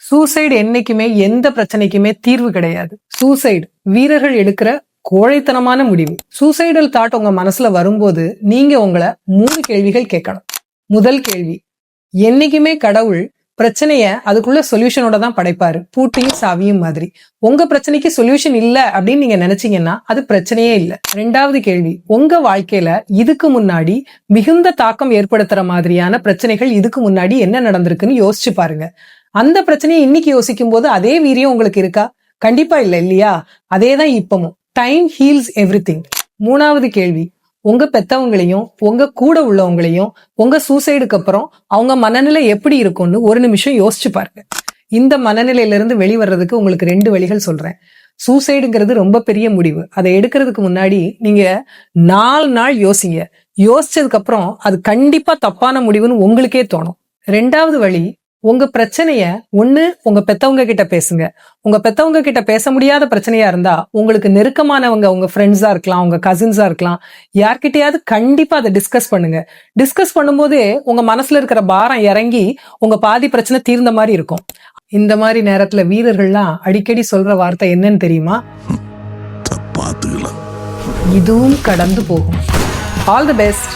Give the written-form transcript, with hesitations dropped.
Suicide என்னைக்குமே எந்த பிரச்சனைக்குமே தீர்வு கிடையாது. சூசைடு வீரர்கள் எடுக்கிற கோழைத்தனமான முடிவு. சூசைடல் தாட் உங்க மனசுல வரும்போது நீங்க உங்களை 3 கேள்விகள் கேட்கணும். முதல் கேள்வி, என்னைக்குமே கடவுள் பிரச்சனைய அதுக்குள்ள சொல்யூஷனோட தான் படைப்பாரு, பூட்டியும் சாவியும் மாதிரி. உங்க பிரச்சனைக்கு சொல்யூஷன் இல்ல அப்படின்னு நீங்க நினைச்சீங்கன்னா அது பிரச்சனையே இல்ல. 2வது கேள்வி, உங்க வாழ்க்கையில இதுக்கு முன்னாடி மிகுந்த தாக்கம் ஏற்படுத்துற மாதிரியான பிரச்சனைகள் இதுக்கு முன்னாடி என்ன நடந்திருக்குன்னு யோசிச்சு பாருங்க. அந்த பிரச்சனையை இன்னைக்கு யோசிக்கும் போது அதே வீரியம் உங்களுக்கு இருக்கா? கண்டிப்பா இல்ல, இல்லையா? அதேதான் இப்பவும். Time heals everything. 3வது கேள்வி, உங்க பெத்தவங்களையும் உங்க கூட உள்ளவங்களையும் உங்க சூசைடுக்கு அப்புறம் அவங்க மனநிலை எப்படி இருக்கும்னு ஒரு நிமிஷம் யோசிச்சு பாருங்க. இந்த மனநிலையில இருந்து வெளிவரதுக்கு உங்களுக்கு 2 வழிகள் சொல்றேன். சூசைடுங்கிறது ரொம்ப பெரிய முடிவு. அதை எடுக்கிறதுக்கு முன்னாடி நீங்க 4 நாள் யோசிங்க. யோசிச்சதுக்கு அப்புறம் அது கண்டிப்பா தப்பான முடிவுன்னு உங்களுக்கே தோணும். 2வது வழி, உங்க பிரச்சனைய ஒண்ணு உங்க பெத்தவங்க கிட்ட பேசுங்க. உங்க பெத்தவங்க கிட்ட பேச முடியாத பிரச்சனையா இருந்தா உங்களுக்கு நெருக்கமானவங்க, உங்க ஃப்ரெண்ட்ஸா இருக்கலாம், உங்க கசின்ஸா இருக்கலாம், யார்கிட்டயாவது கண்டிப்பா அதை டிஸ்கஸ் பண்ணுங்க. டிஸ்கஸ் பண்ணும்போதே உங்க மனசுல இருக்கிற பாரம் இறங்கி உங்க பாதி பிரச்சனை தீர்ந்த மாதிரி இருக்கும். இந்த மாதிரி நேரத்துல வீரர்கள்லாம் அடிக்கடி சொல்ற வார்த்தை என்னன்னு தெரியுமா? இதுவும் கடந்து போகும். All the best.